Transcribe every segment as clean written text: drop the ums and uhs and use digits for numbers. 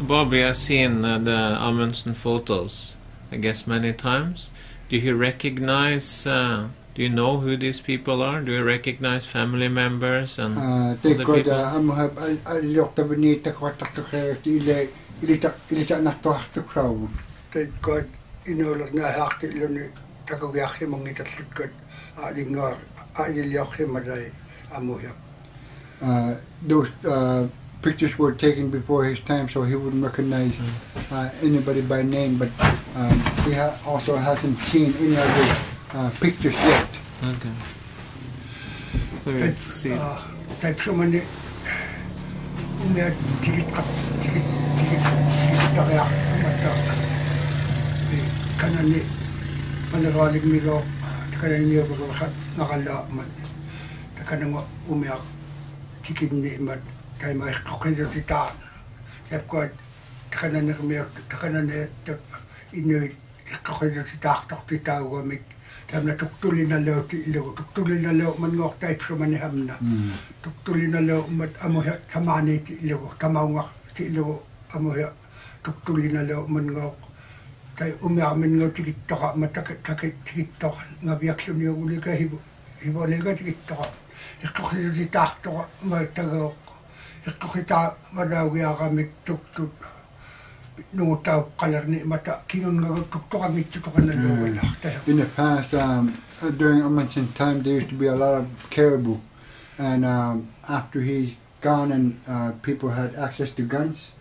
Bobby has seen the Amundsen photos, I guess, many times. Do you recognize, do you know who these people are? Do you recognize family members and other people? Those pictures were taken before his time, so he wouldn't recognize anybody by name, but he also hasn't seen any of the pictures yet. Okay. Let's see. In the past, during Amundsen's time, there used to be a lot of caribou, and after he's gone and people had access to guns,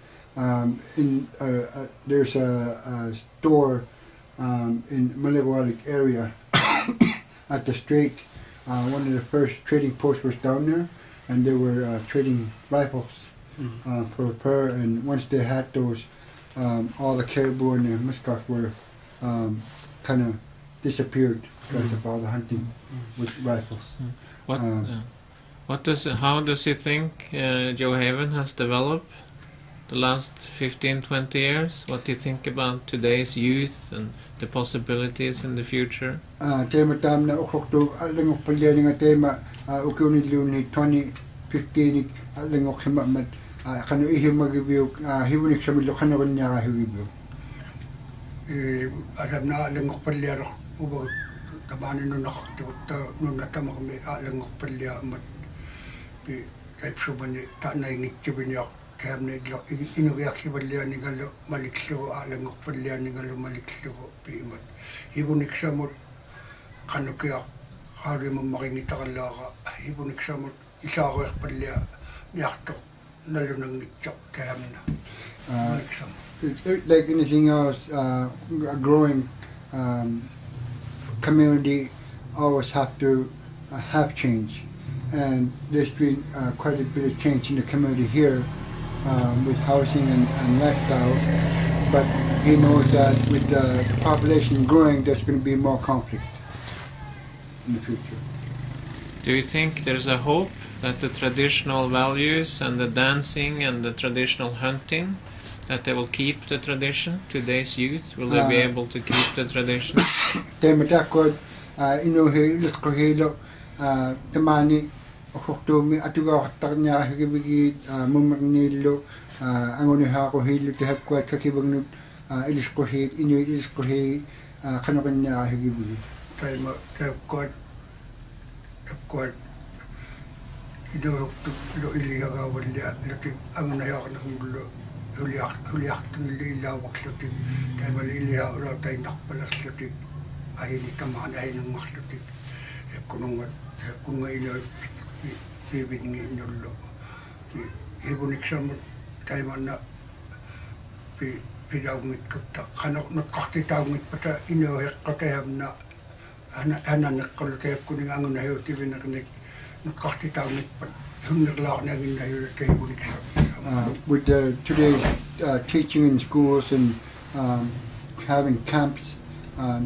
there's a store in Maliwalik area at the strait. One of the first trading posts was down there, and they were trading rifles for a pair, and once they had those, all the caribou and the muskox were kind of disappeared because of all the hunting with rifles. How does he think Gjoa Haven has developed the last 15-20 years? What do you think about today's youth and the possibilities in the future? Tema tam na ukokto alang ukpalya nga tema ukuni luni 2015 alang ukima mat kanu ihim magibiu hibunik sa milo kanu kanya ka hibiu adam na alang ukpalya ro ubo tamani no nakakto no natama kami alang ukpalya mat pi kay subani ta na ngitibinyak kaya inuwiyak hibalya ni galo malikso alang ukpalya ni galo malikso pi mat hibunik sa mot kanu kaya hari mo makingita ka laka hibunik sa mot isa ko ukpalya yakto lalo nang nitsak kaya na it's like anything else, a growing community always have to have change, and there's been quite a bit of change in the community here with housing and lifestyles, but he knows that with the population growing there's going to be more conflict in the future. Do you think there's a hope that the traditional values and the dancing and the traditional hunting, that they will keep the tradition? Today's youth, will they be able to keep the tradition? Tematakod inuhi luskohilo tamani oktomi atuga tarnya higibigi mumernilo angoni hako hilo tehapkwat kakibang iliskohi inu iliskohi kanakanya higibigi tema tehapkwat ilo lo iligaga wala lati angona yak nakulo huliak tuli ila wakluti tema iliya ula tay nakpalakluti ahini tamaan ahini makluti kununga ilo bibingi inulo ibunik samot tema na pidawngit kapta kanok nakakti tawngit pata ino hekatayam na anak kalau teh kuning angun ayo tiba nak nakakti tawngit pat hunderlak na gin ayo teh ibunik with today's teaching in schools and having camps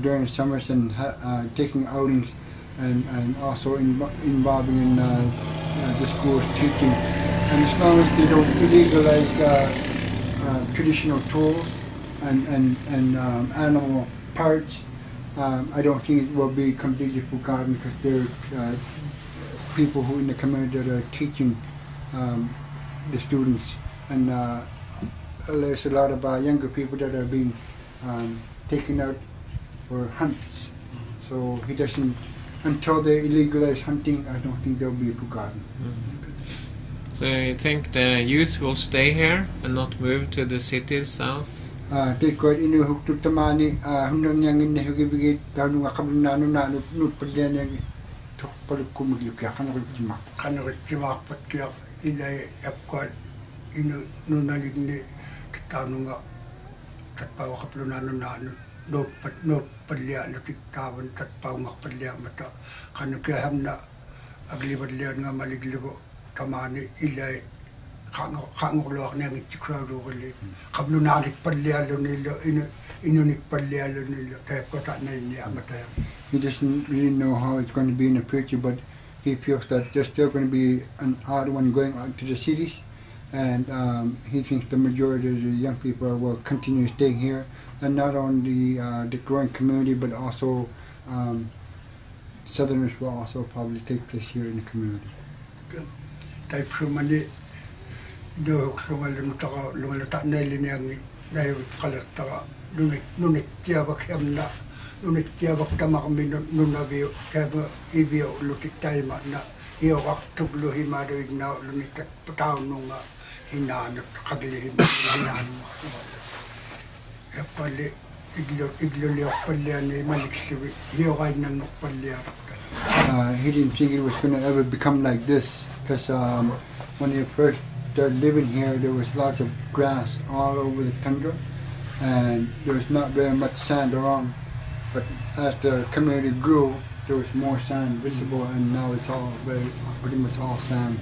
during the summers and taking outings and also involving in the schools teaching, and as long as they don't illegalize traditional tools and animal parts, I don't think it will be completely forgotten, because there are people who in the community that are teaching the students and there's a lot of younger people that are being taken out for hunts. So he doesn't, until they legalize hunting, I don't think they'll be forgotten. So you think the youth will stay here and not move to the cities south? They got inu huktu tamani hundang yang in hugibigit tanu ngakablunano na nutpalyan yang tukpalukumugipya kanakujima. Kanakujima patkiyak ilay epkot inu nunaligni tanu nga tatpaw kaplunano na nutpalya lutiktawan tatpaw ngakpalya mata kanakaham na agliwadlian nga maligligo tamani ilay kanguloak na ng itsikrado kali kablunanik palyalo nila inunik palyalo nila kaya ko ta na niya matay. He doesn't really know how it's going to be in the future, but he feels that there's still going to be an odd one going out to the cities, and he thinks the majority of the young people will continue staying here, and not only the growing community, but also Southerners will also probably take place here in the community. Type sumali do lumalata na linyang na kalata nunik tiabak hamna nunik tiabak tamak min nunabiyo kaya ibiyo lutik tayo na iyo waktublo himado ignaw lunik pataw nung hinanot kaglihin hinanot kaya pali iglo liyak palya ni maliksiwi iyo kay nanok palya. He didn't think it was going to ever become like this, because when he first started living here, there was lots of grass all over the tundra, and there was not very much sand around. But as the community grew, there was more sand visible, and now it's all pretty much all sand.